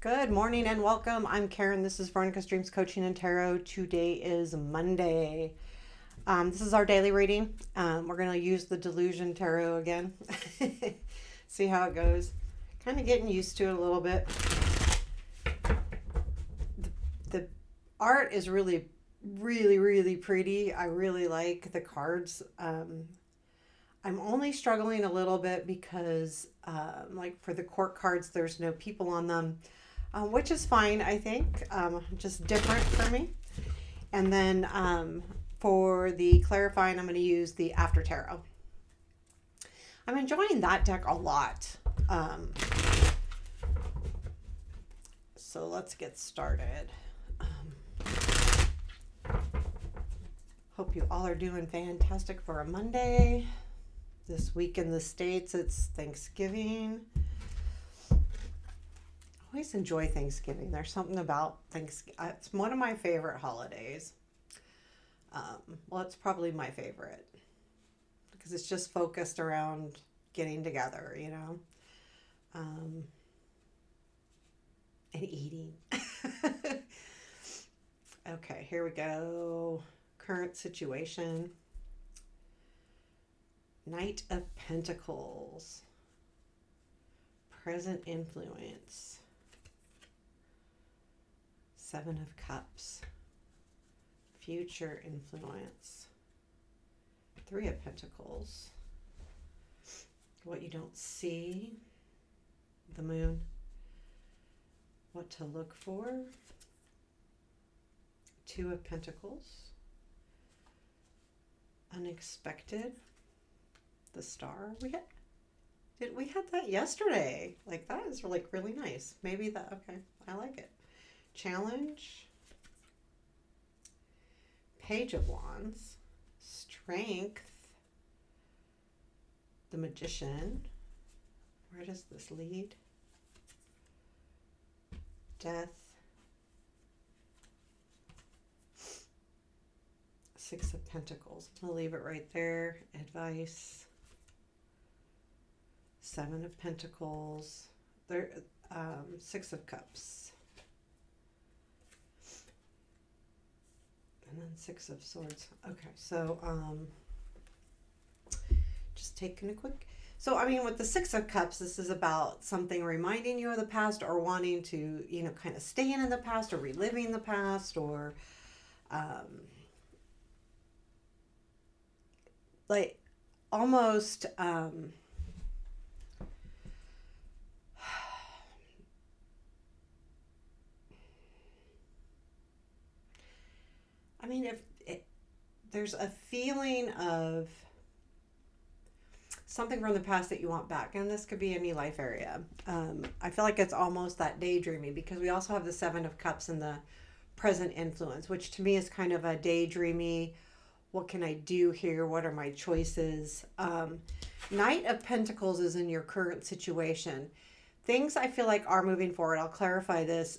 Good morning and welcome. I'm Karen. This is Veronica's Dreams Coaching and Tarot. Today is Monday. This is our daily reading. We're going to use the Delusion Tarot again. See how it goes. Kind of getting used to it a little bit. The art is really, really pretty. I really like the cards. I'm only struggling a little bit because, like for the court cards, there's no people on them. Which is fine, I think, just different for me. And then for the clarifying, I'm going to use the After Tarot. I'm enjoying that deck a lot. So let's get started. Hope you all are doing fantastic for a Monday. This week in the States, it's Thanksgiving. I always enjoy Thanksgiving. There's something about Thanksgiving. It's one of my favorite holidays. Well, it's probably my favorite because it's just focused around getting together, and eating. Okay, here we go. Current situation. Knight of Pentacles. Present influence. Seven of Cups. Future influence. Three of Pentacles. What you don't see. The Moon. What to look for. Two of Pentacles. Unexpected. The Star. We had that yesterday. Like that is like really nice. Maybe that, okay. I like it. Challenge. Page of Wands. Strength. The Magician. Where does this lead? Death. Six of Pentacles. I'll leave it right there. Advice. Seven of Pentacles. There, Six of Cups. And then Six of Swords. Okay, so just taking a quick. So, I mean, with the Six of Cups, this is about something reminding you of the past or wanting to, kind of staying in the past or reliving the past or like almost I mean, there's a feeling of something from the past that you want back, and this could be any life area. I feel like it's almost that daydreaming because we also have the Seven of Cups in the present influence, which to me is kind of a daydreamy. What can I do here? What are my choices? Knight of Pentacles is in your current situation. Things I feel like are moving forward. I'll clarify this,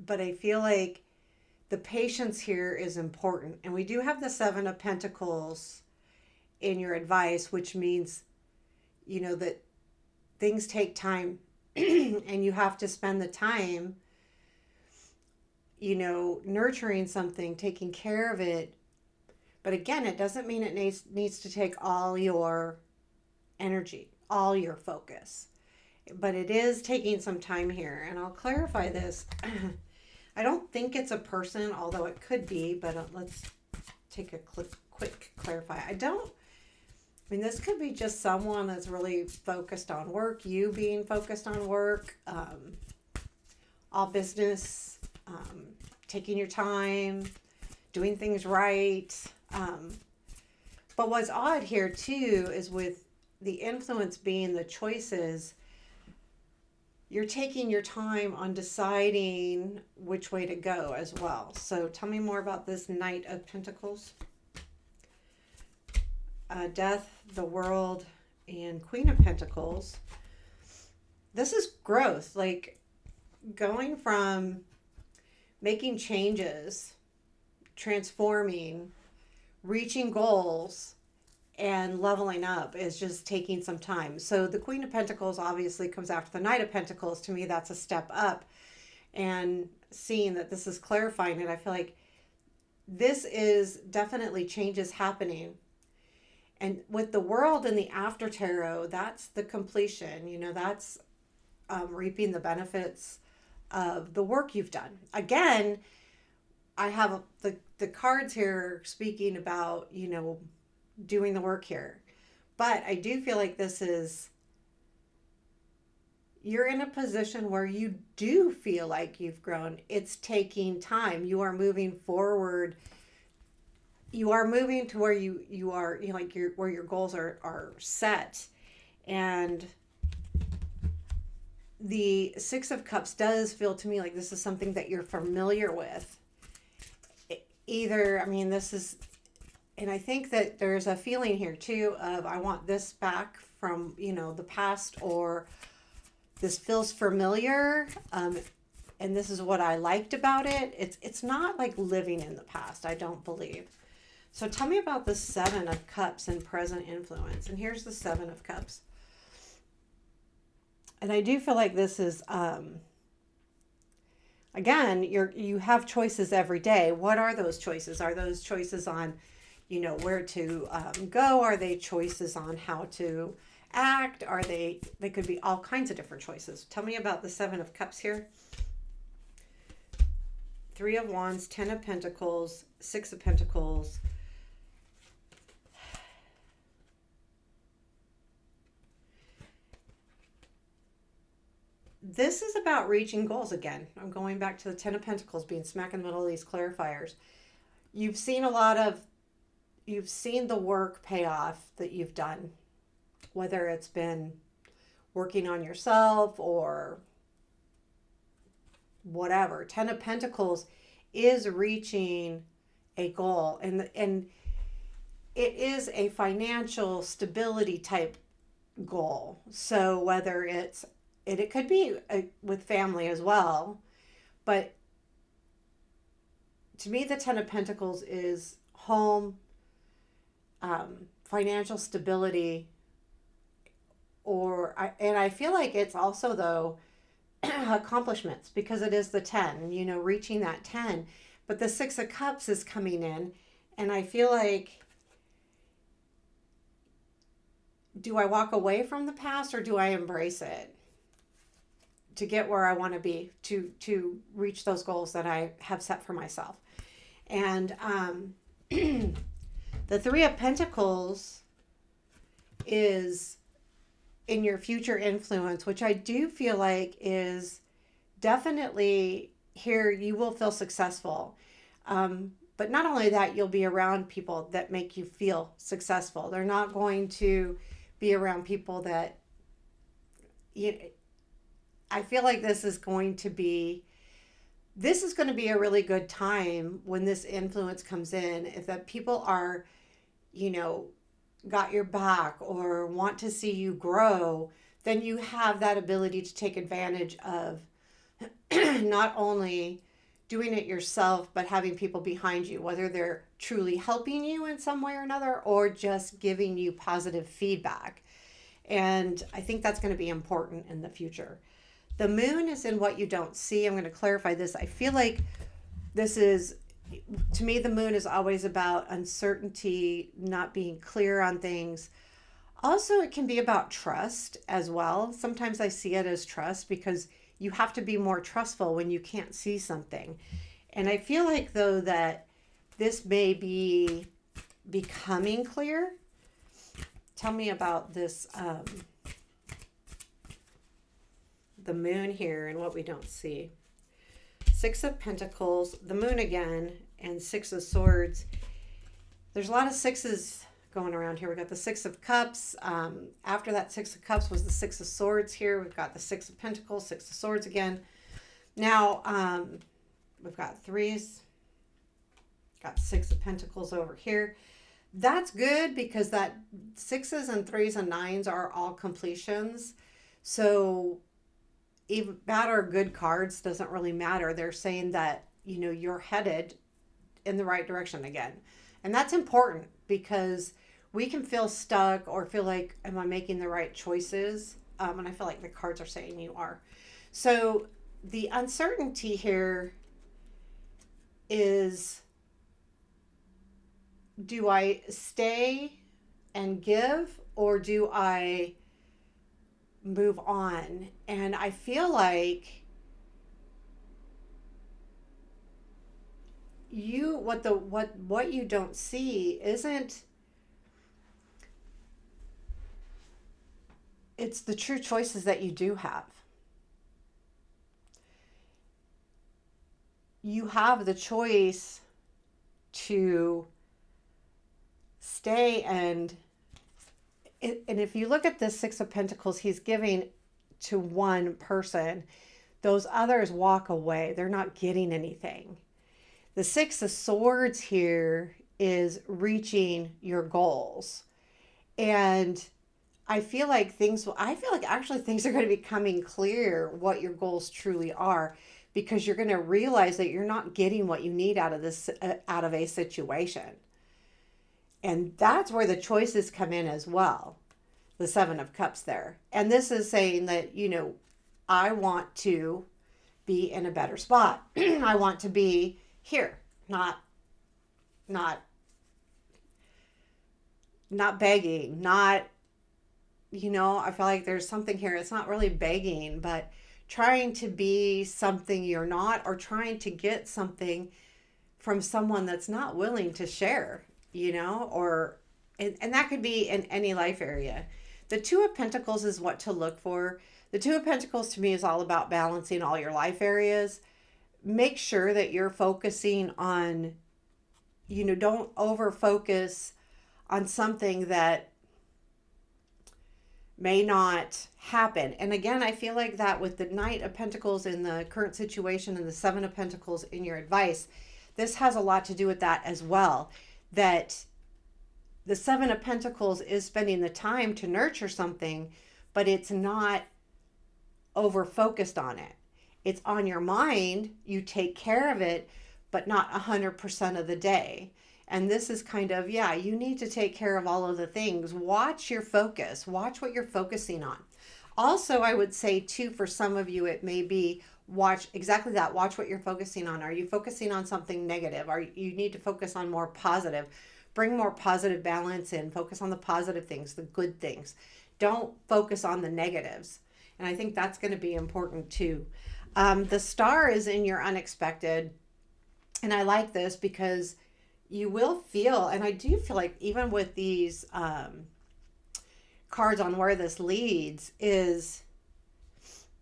but I feel like the patience here is important. And we do have the Seven of Pentacles in your advice, which means, that things take time and you have to spend the time, nurturing something, taking care of it. But again, it doesn't mean it needs to take all your energy, all your focus. But it is taking some time here. And I'll clarify this. I don't think it's a person, although it could be, but let's take a quick clarify. This could be just someone that's really focused on work, you being focused on work, all business, taking your time, doing things right. But what's odd here too is with the influence being the choices, you're taking your time on deciding which way to go as well. So tell me more about this Knight of Pentacles. Death, the World, and Queen of Pentacles. This is growth, like going from making changes, transforming, reaching goals, and leveling up is just taking some time. So the Queen of Pentacles obviously comes after the Knight of Pentacles. To me, that's a step up. And seeing that this is clarifying it, I feel like this is definitely changes happening. And with the World and the After Tarot, that's the completion. That's reaping the benefits of the work you've done. Again, I have the cards here speaking about, doing the work here. But I do feel like you're in a position where you do feel like you've grown. It's taking time. You are moving forward. You are moving to where you are, where your goals are set. And the Six of Cups does feel to me like this is something that you're familiar with. This is, and I think that there's a feeling here too of I want this back from, the past, or this feels familiar. And this is what I liked about it. It's not like living in the past, I don't believe. So tell me about the Seven of Cups and present influence. And here's the Seven of Cups. And I do feel like this is, again, you have choices every day. What are those choices? Are those choices on, where to go? Are they choices on how to act? They could be all kinds of different choices. Tell me about the Seven of Cups here. Three of Wands, Ten of Pentacles, Six of Pentacles. This is about reaching goals again. I'm going back to the Ten of Pentacles being smack in the middle of these clarifiers. You've seen the work pay off that you've done, whether it's been working on yourself or whatever. Ten of Pentacles is reaching a goal, and it is a financial stability type goal. So whether it could be with family as well, but to me the Ten of Pentacles is home, financial stability, and I feel like it's also though accomplishments, because it is the 10, reaching that 10. But the Six of Cups is coming in, and I feel like, do I walk away from the past or do I embrace it to get where I want to be, to reach those goals that I have set for myself? And the Three of Pentacles is in your future influence, which I do feel like is definitely here. You will feel successful. But not only that, you'll be around people that make you feel successful. They're not going to be around people that, I feel like this is going to be a really good time when this influence comes in. If that people are, got your back or want to see you grow, then you have that ability to take advantage of not only doing it yourself, but having people behind you, whether they're truly helping you in some way or another, or just giving you positive feedback. And I think that's going to be important in the future. The moon is in what you don't see. I'm going to clarify this. I feel like to me, the moon is always about uncertainty, not being clear on things. Also, it can be about trust as well. Sometimes I see it as trust, because you have to be more trustful when you can't see something. And I feel like, though, that this may be becoming clear. Tell me about this, the moon here and what we don't see. Six of Pentacles, the moon again, and Six of Swords. There's a lot of sixes going around here. We got the Six of Cups. After that Six of Cups was the Six of Swords here. We've got the Six of Pentacles, Six of Swords again. Now, we've got threes. Got Six of Pentacles over here. That's good, because that sixes and threes and nines are all completions. So even bad or good cards doesn't really matter. They're saying that, you're headed in the right direction again. And that's important, because we can feel stuck or feel like, am I making the right choices? And I feel like the cards are saying you are. So the uncertainty here is, do I stay and give, or do I move on? And I feel like what you don't see isn't, it's the true choices that you do have. You have the choice to stay and if you look at the Six of Pentacles, he's giving to one person. Those others walk away. They're not getting anything. The Six of Swords here is reaching your goals. And I feel like actually things are going to be coming clear what your goals truly are, because you're going to realize that you're not getting what you need out of a situation. And that's where the choices come in as well. The Seven of Cups there. And this is saying that, I want to be in a better spot. I want to be here, not begging, not, I feel like there's something here. It's not really begging, but trying to be something you're not, or trying to get something from someone that's not willing to share, and that could be in any life area. The Two of Pentacles is what to look for. The Two of Pentacles to me is all about balancing all your life areas. Make sure that you're focusing on, don't over focus on something that may not happen. And again, I feel like that with the Knight of Pentacles in the current situation and the Seven of Pentacles in your advice, this has a lot to do with that as well. That the Seven of Pentacles is spending the time to nurture something, but it's not over focused on it. It's on your mind. You take care of it, but not 100% of the day. And this is kind of, you need to take care of all of the things. Watch your focus. Watch what you're focusing on. Also, I would say too, for some of you, it may be watch exactly that. Watch what you're focusing on. Are you focusing on something negative? You need to focus on more positive. Bring more positive balance in. Focus on the positive things, the good things. Don't focus on the negatives. And I think that's going to be important too. The Star is in your unexpected. And I like this because you will feel, and I do feel like even with these cards on where this leads is,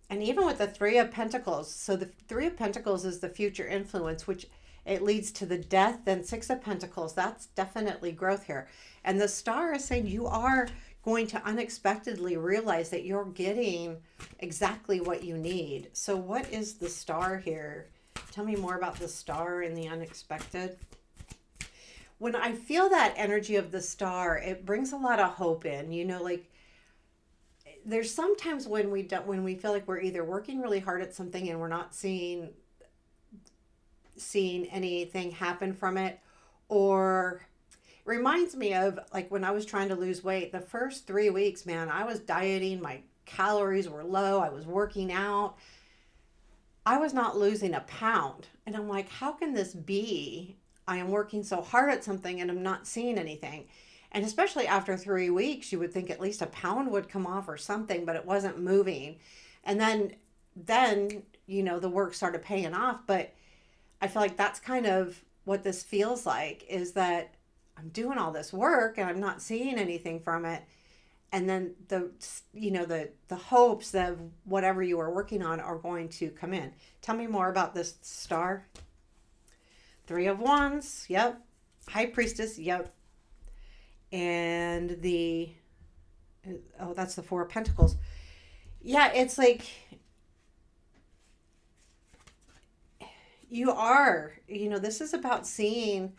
and even with the Three of Pentacles. So the Three of Pentacles is the future influence, which it leads to the Death. Then Six of Pentacles, that's definitely growth here. And the Star is saying you are going to unexpectedly realize that you're getting exactly what you need. So what is the Star here? Tell me more about the Star and the unexpected. When I feel that energy of the Star, it brings a lot of hope in, like there's sometimes when we feel like we're either working really hard at something and we're not seeing anything happen from it, or it reminds me of like when I was trying to lose weight. The first 3 weeks, man, I was dieting, my calories were low, I was working out, I was not losing a pound. And I'm like, how can this be? I am working so hard at something and I'm not seeing anything. And especially after 3 weeks, you would think at least a pound would come off or something, but it wasn't moving. And then, the work started paying off. But I feel like that's kind of what this feels like, is that I'm doing all this work and I'm not seeing anything from it. And then the hopes of whatever you were working on are going to come in. Tell me more about this Star. Three of Wands, yep. High Priestess, yep. And that's the Four of Pentacles. Yeah, it's like you are, this is about seeing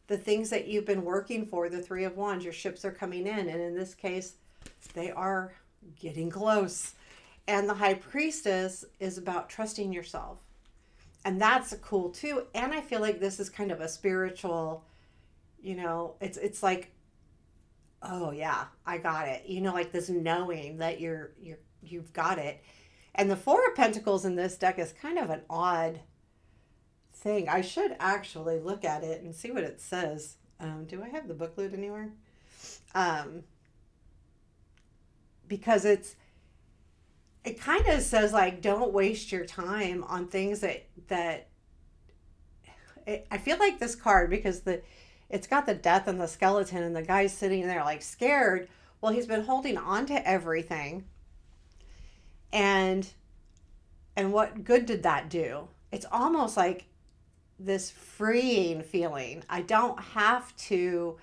the things that you've been working for. The Three of Wands, your ships are coming in. And in this case, they are getting close. And the High Priestess is about trusting yourself. And that's cool too. And I feel like this is kind of a spiritual, it's like oh yeah, I got it. Like this knowing that you've got it. And the Four of Pentacles in this deck is kind of an odd thing. I should actually look at it and see what it says. Do I have the booklet anywhere? Um, because it kind of says like don't waste your time on things that I feel like this card because it's got the death and the skeleton and the guy's sitting there like scared. Well, he's been holding on to everything, and what good did that do? It's almost like this freeing feeling. I don't have to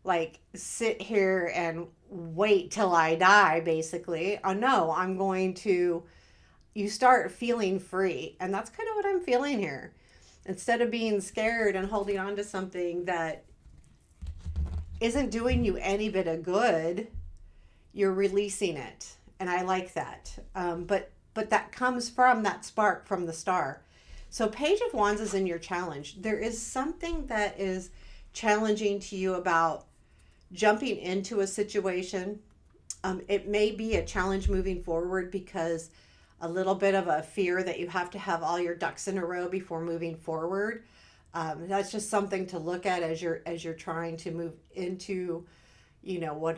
like sit here and wait till I die, basically. Oh no, I'm going to, you start feeling free. And that's kind of what I'm feeling here. Instead of being scared and holding on to something that isn't doing you any bit of good, you're releasing it. And I like that. But that comes from that spark from the star. So Page of Wands is in your challenge. There is something that is challenging to you about jumping into a situation. It may be a challenge moving forward because a little bit of a fear that you have to have all your ducks in a row before moving forward. That's just something to look at as you're trying to move into, into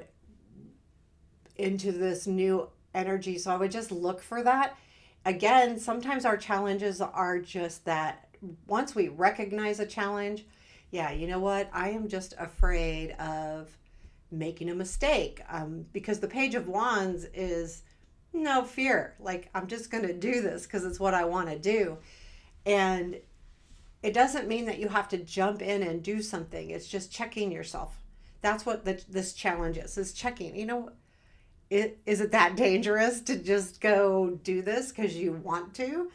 this new energy. So I would just look for that. Again, sometimes our challenges are just that once we recognize a challenge, yeah, you know what? I am just afraid of making a mistake because the Page of Wands is no fear. Like, I'm just going to do this because it's what I want to do. And it doesn't mean that you have to jump in and do something. It's just checking yourself. That's what this challenge is checking. Is it that dangerous to just go do this because you want to?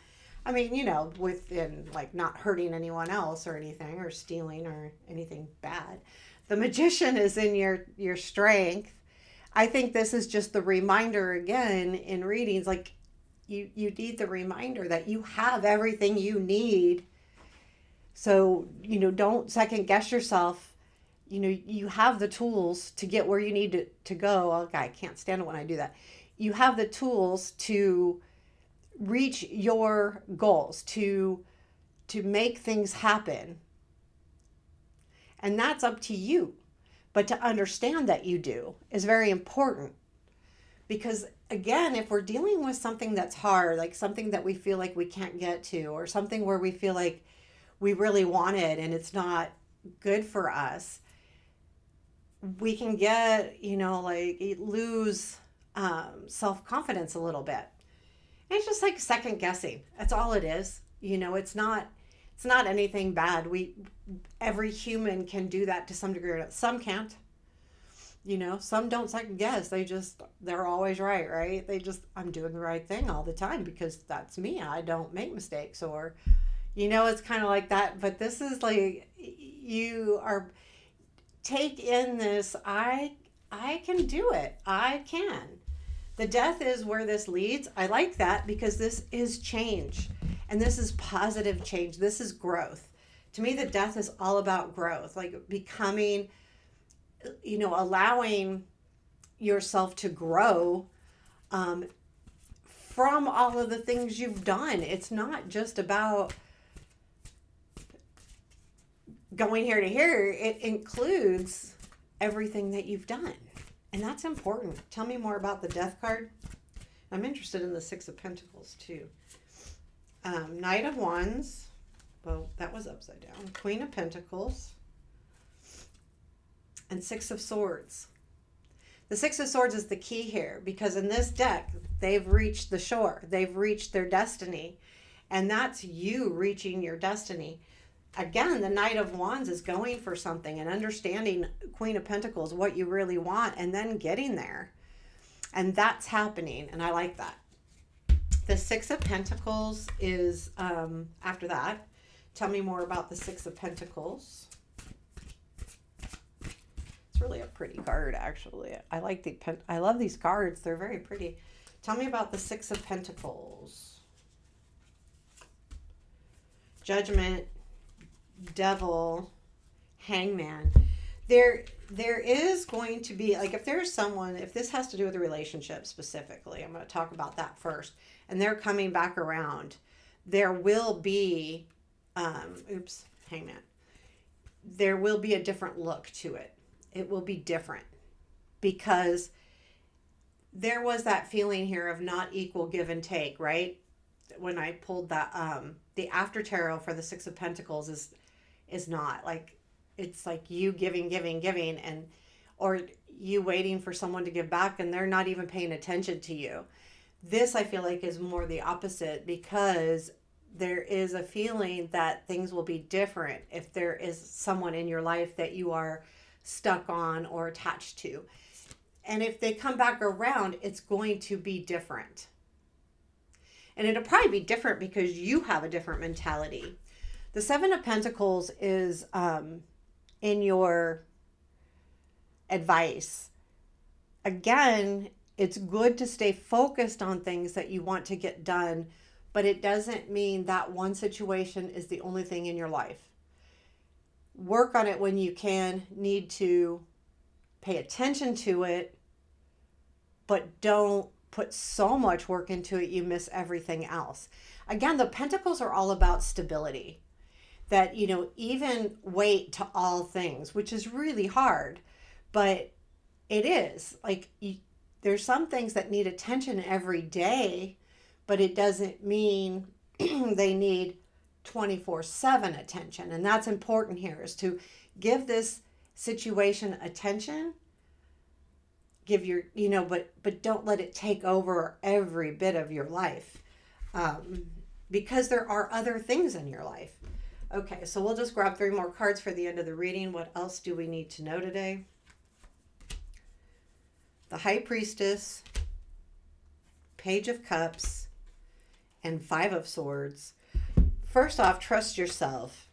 I mean, within like not hurting anyone else or anything or stealing or anything bad. The Magician is in your strength. I think this is just the reminder again in readings, like you need the reminder that you have everything you need. So, don't second guess yourself. You have the tools to get where you need to go. Oh, I can't stand it when I do that. You have the tools to reach your goals, to make things happen. And that's up to you. But to understand that you do is very important. Because again, if we're dealing with something that's hard, like something that we feel like we can't get to, or something where we feel like we really want it and it's not good for us, we can get, lose self-confidence a little bit. And it's just like second guessing. That's all it is. It's not anything bad. Every human can do that to some degree. Some can't. Some don't second guess. They're always right? I'm doing the right thing all the time because that's me. I don't make mistakes or, it's kind of like that. But this is like, take in this, I can do it. I can. The death is where this leads. I like that because this is change. And this is positive change. This is growth. To me, the death is all about growth, like becoming, allowing yourself to grow from all of the things you've done. It's not just about going here to here. It includes everything that you've done. And that's important. Tell me more about the Death card. I'm interested in the Six of Pentacles too. Knight of Wands. Well, that was upside down. Queen of Pentacles. And Six of Swords. The Six of Swords is the key here because in this deck, they've reached the shore. They've reached their destiny. And that's you reaching your destiny. Again, the Knight of Wands is going for something and understanding Queen of Pentacles, what you really want, and then getting there. And that's happening, and I like that. The Six of Pentacles is after that. Tell me more about the Six of Pentacles. It's really a pretty card, actually. I love these cards. They're very pretty. Tell me about the Six of Pentacles. Judgment, Devil, Hangman. There is going to be, like, if there's someone, if this has to do with a relationship specifically, I'm going to talk about that first, and they're coming back around, there will be hangman, there will be a different look to it. It will be different because there was that feeling here of not equal give and take, right? When I pulled that, the after tarot for the Six of Pentacles is not like, it's like you giving, and or you waiting for someone to give back and they're not even paying attention to you. This, I feel like, is more the opposite, because there is a feeling that things will be different if there is someone in your life that you are stuck on or attached to. And if they come back around, it's going to be different. And it'll probably be different because you have a different mentality. The Seven of Pentacles is in your advice. Again, it's good to stay focused on things that you want to get done, but it doesn't mean that one situation is the only thing in your life. Work on it when you can, need to pay attention to it, but don't put so much work into it you miss everything else. Again, the Pentacles are all about stability. That, even weight to all things, which is really hard, but it is. Like, there's some things that need attention every day, but it doesn't mean they need 24/7 attention. And that's important here, is to give this situation attention, give your, but don't let it take over every bit of your life, because there are other things in your life. Okay, so we'll just grab 3 more cards for the end of the reading. What else do we need to know today? The High Priestess, Page of Cups, and 5 of Swords. First off, trust yourself.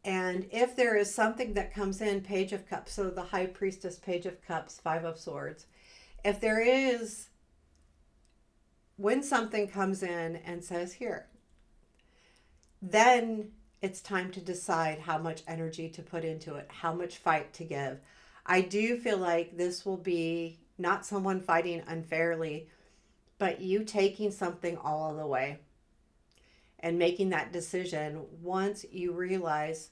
And if there is something that comes in, Page of Cups, so the High Priestess, Page of Cups, 5 of Swords. If there is, when something comes in and says, here, then it's time to decide how much energy to put into it, how much fight to give. I do feel like this will be not someone fighting unfairly, but you taking something all the way and making that decision once you realize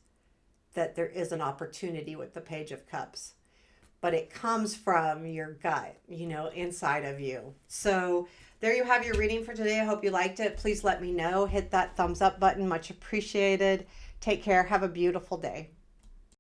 that there is an opportunity with the Page of Cups. But it comes from your gut, inside of you. So there you have your reading for today. I hope you liked it. Please let me know. Hit that thumbs up button. Much appreciated. Take care. Have a beautiful day.